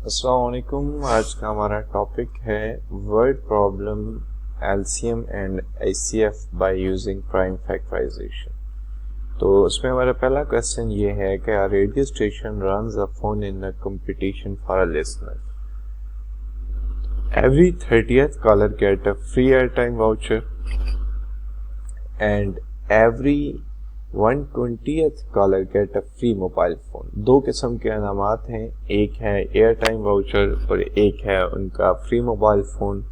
अस्सलाम वालेकुम। आज का हमारा टॉपिक है word problem LCM and HCF by using prime factorisation. तो उसमें हमारा पहला क्वेश्चन ये है कि a radio station runs a phone in a competition for a listener. Every 30th caller get a free airtime voucher and every 120th caller get a free mobile phone. दो किस्म के इनामात हैं, एक है एयर टाइम वाउचर और एक है उनका free mobile phone.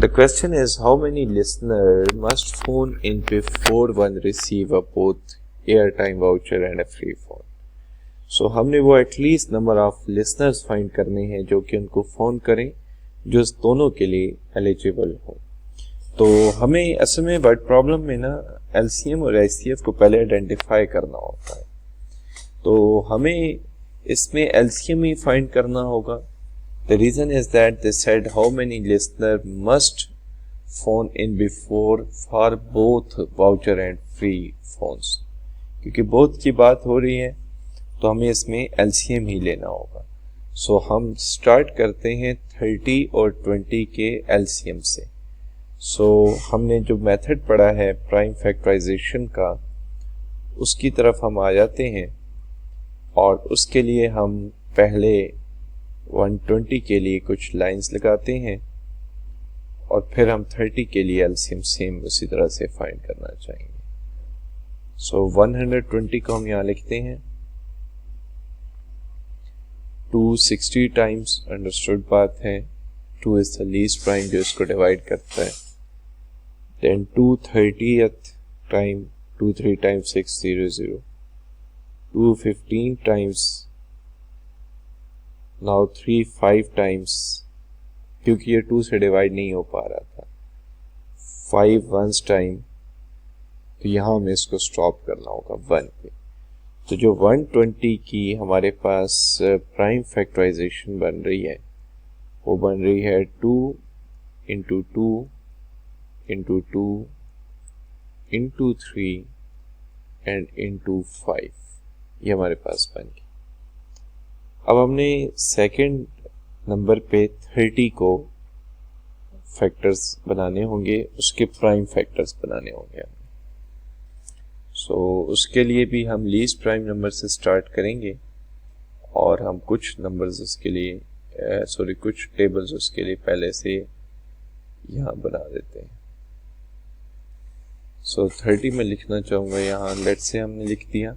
The question is how many listeners must phone in before one receive a both airtime voucher and a free phone. So हमने वो at least number of listeners find करने हैं जो कि उनको फोन करें जो इस दोनों के लिए एलिजिबल हो. तो हमें असल में वर्ड प्रॉब्लम में ना एलसीएम और एचसीएफ को पहले आइडेंटिफाई करना होता है. तो हमें इसमें एलसीएम ही फाइंड करना होगा. The reason is that they said how many listener must phone in before for both voucher and free phones. क्योंकि बोथ की बात हो रही है तो हमें इसमें एलसीएम ही लेना होगा. सो हम स्टार्ट करते हैं 30 और 20 के एलसीएम से. सो हमने जो मेथड पढ़ा है प्राइम फैक्टराइजेशन का उसकी तरफ हम आ जाते हैं और उसके लिए हम पहले 120 के लिए कुछ लाइंस लगाते हैं और फिर हम 30 के लिए एलसीएम सेम उसी तरह से फाइंड करना चाहेंगे. सो 120 को हम यहाँ लिखते हैं 260 टाइम्स. अंडरस्टूड बात है 2 इज द लीस्ट प्राइम जो इसको डिवाइड करता है. Then 230th time 2 3 times 600. 215 times. Now 3 5 times क्योंकि ये 2 से डिवाइड नहीं हो पा रहा था. 5 once time तो यहाँ हमें इसको स्टॉप करना होगा 1 पे. तो जो 120 की हमारे पास प्राइम फैक्टराइजेशन बन रही है वो बन रही है 2 into 2 into 2 into 3 and into 5. ये हमारे पास बन गई. अब हमने सेकंड नंबर पे 30 को फैक्टर्स बनाने होंगे, उसके प्राइम फैक्टर्स बनाने होंगे. सो उसके लिए भी हम लीस्ट प्राइम नंबर से स्टार्ट करेंगे और हम कुछ नंबर्स उसके लिए कुछ टेबल्स उसके लिए पहले से यहाँ बना देते हैं. सो 30 में लिखना चाहूँगा यहाँ. लेट से हमने लिख दिया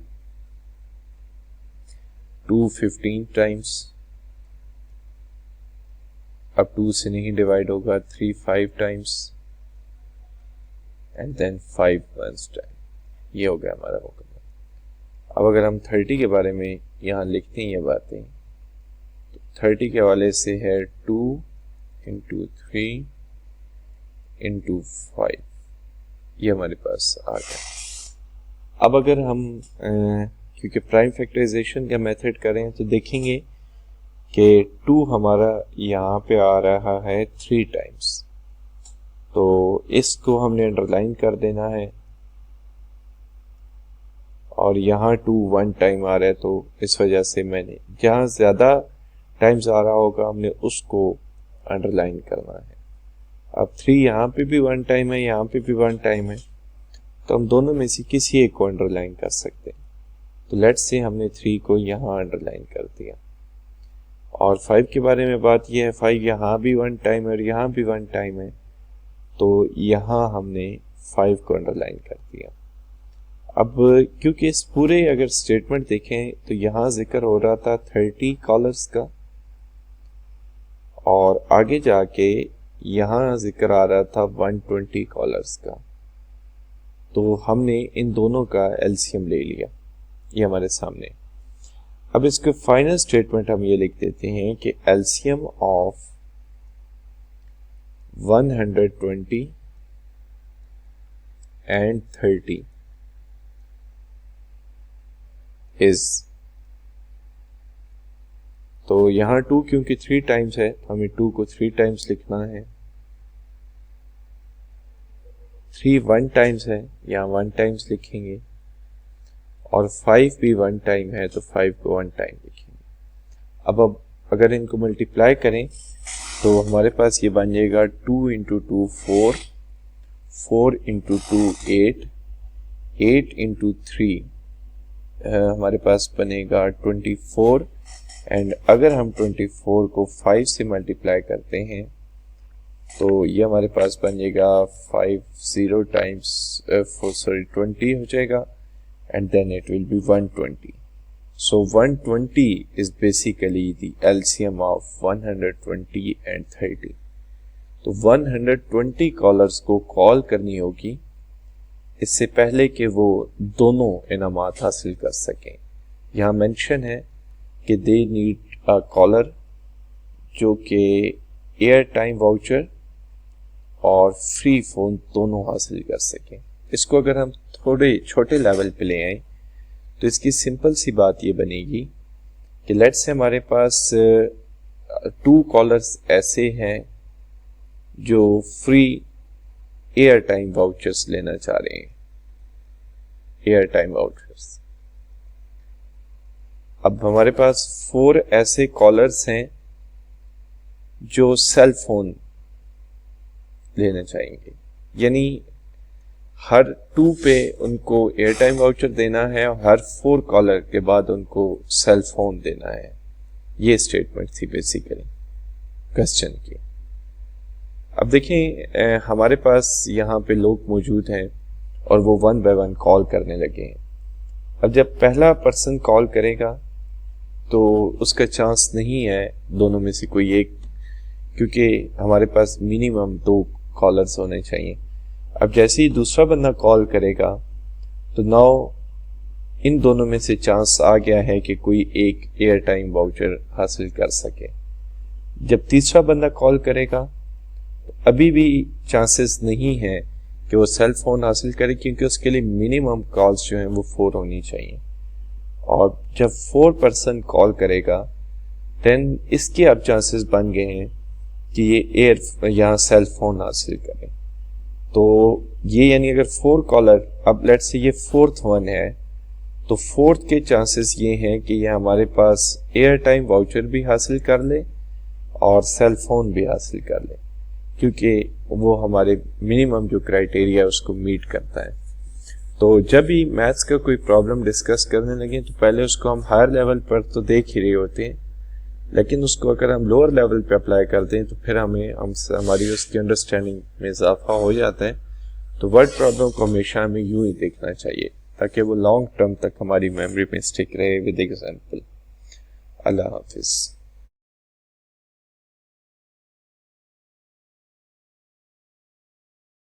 215 टाइम्स. अब 2 से नहीं डिवाइड होगा. 3 5 times and then 5 once time. ये हो गया हमारा मुकम्मल. अब अगर हम 30 के बारे में यहाँ लिखते हैं ये बातें तो 30 के हवाले से है 2 into 3 into 5. ये हमारे पास आ गया. अब अगर हम क्योंकि प्राइम फैक्टराइजेशन का मेथड करें तो देखेंगे कि 2 हमारा यहाँ पे आ रहा है 3 टाइम्स. तो इसको हमने अंडरलाइन कर देना है और यहाँ 2 1 टाइम आ रहा है तो इस वजह से मैंने जहाँ ज़्यादा टाइम्स आ रहा होगा हमने उसको अंडरलाइन करना है. अब 3 यहाँ पे भी 1 टाइम है, यहाँ पे भी 1 टाइम है तो हम दोनों में से किसी एक को अंडरलाइन कर सकते हैं. तो लेट्स से हमने 3 को यहाँ अंडरलाइन कर दिया. और 5 के बारे में बात यह है 5 यहाँ भी 1 टाइम है और यहाँ भी 1 टाइम है तो यहाँ हमने 5 को अंडरलाइन कर दिया. अब क्योंकि इस पूरे अगर स्टेटमेंट देखें तो यहाँ जिक्र हो रहा था 30 कॉलर्स का और आगे जाके यहाँ जिक्र आ रहा था 120 कॉलर्स का. तो हमने इन दोनों का एलसीएम ले लिया. ये हमारे सामने. अब इसके फाइनल स्टेटमेंट हम ये लिख देते हैं कि एलसीएम ऑफ 120 एंड 30 इज. तो यहाँ 2 क्योंकि 3 टाइम्स है तो हमें 2 को 3 टाइम्स लिखना है. 3 1 टाइम्स है यहाँ 1 टाइम्स लिखेंगे और 5 भी 1 टाइम है तो 5 को 1 टाइम लिखेंगे. अब अगर इनको मल्टीप्लाई करें तो हमारे पास ये बन जाएगा 2 इंटू 2 4, 4 इंटू 2 8, 8 इंटू 3 हमारे पास बनेगा 24। एंड अगर हम 24 को 5 से मल्टीप्लाई करते हैं तो ये हमारे पास बन जाएगा 50 टाइम्स 20 हो जाएगा, and then it will be 120। So 120 is basically the LCM of 120 and 30। तो 120 कॉलर्स को कॉल करनी होगी इससे पहले कि वो दोनों इनामात हासिल कर सकें। यहाँ मेंशन है कि दे नीड अ कॉलर जो कि एयर टाइम वाउचर और फ्री फोन दोनों हासिल कर सकें। इसको अगर हम थोड़े छोटे लेवल पे ले आए तो इसकी सिंपल सी बात ये बनेगी कि लेट्स से हमारे पास 2 कॉलर्स ऐसे हैं जो फ्री एयर टाइम वाउचर्स लेना चाह रहे हैं, एयर टाइम वाउचर्स। अब हमारे पास 4 ऐसे कॉलर्स हैं जो सेल फोन लेना चाहेंगे, यानी हर 2 पे उनको एयर टाइम वाउचर देना है और हर 4 कॉलर के बाद उनको सेल फोन देना है। ये स्टेटमेंट थी बेसिकली क्वेश्चन की। अब देखें हमारे पास यहाँ पे लोग मौजूद हैं और वो 1 बाय 1 कॉल करने लगे हैं। अब जब पहला पर्सन कॉल करेगा तो उसका चांस नहीं है दोनों में से कोई एक, क्योंकि हमारे पास मिनिमम 2 कॉलर्स होने चाहिए। अब जैसे ही दूसरा बंदा कॉल करेगा तो नाउ इन दोनों में से चांस आ गया है कि कोई एक एयर टाइम वाउचर हासिल कर सके। जब तीसरा बंदा कॉल करेगा तो अभी भी चांसेस नहीं है कि वो सेल फोन हासिल करे, क्योंकि उसके लिए मिनिमम कॉल्स जो हैं वो 4 होनी चाहिए। और जब 4 पर्सन कॉल करेगा देन इसके अब चांसेस बन गए हैं कि ये एयर यहाँ सेल फोन हासिल करें। तो ये यानी अगर 4 कॉलर, अब लेट्स से ये 4th वन है, तो 4th के चांसेस ये हैं कि ये हमारे पास एयर टाइम वाउचर भी हासिल कर ले और सेल फोन भी हासिल कर ले, क्योंकि वो हमारे मिनिमम जो क्राइटेरिया है उसको मीट करता है। तो जब भी मैथ्स का कोई प्रॉब्लम डिस्कस करने लगे तो पहले उसको हम हायर लेवल पर तो देख ही रहे होते हैं, लेकिन उसको अगर हम लोअर लेवल पे अप्लाई करते हैं तो फिर हमारी उसकी अंडरस्टैंडिंग में इजाफा हो जाता है। तो वर्ड प्रॉब्लम को हमेशा हमें यूं ही देखना चाहिए ताकि वो लॉन्ग टर्म तक हमारी मेमोरी में स्टिक रहे विद एग्जांपल। अल्लाह हाफिज़।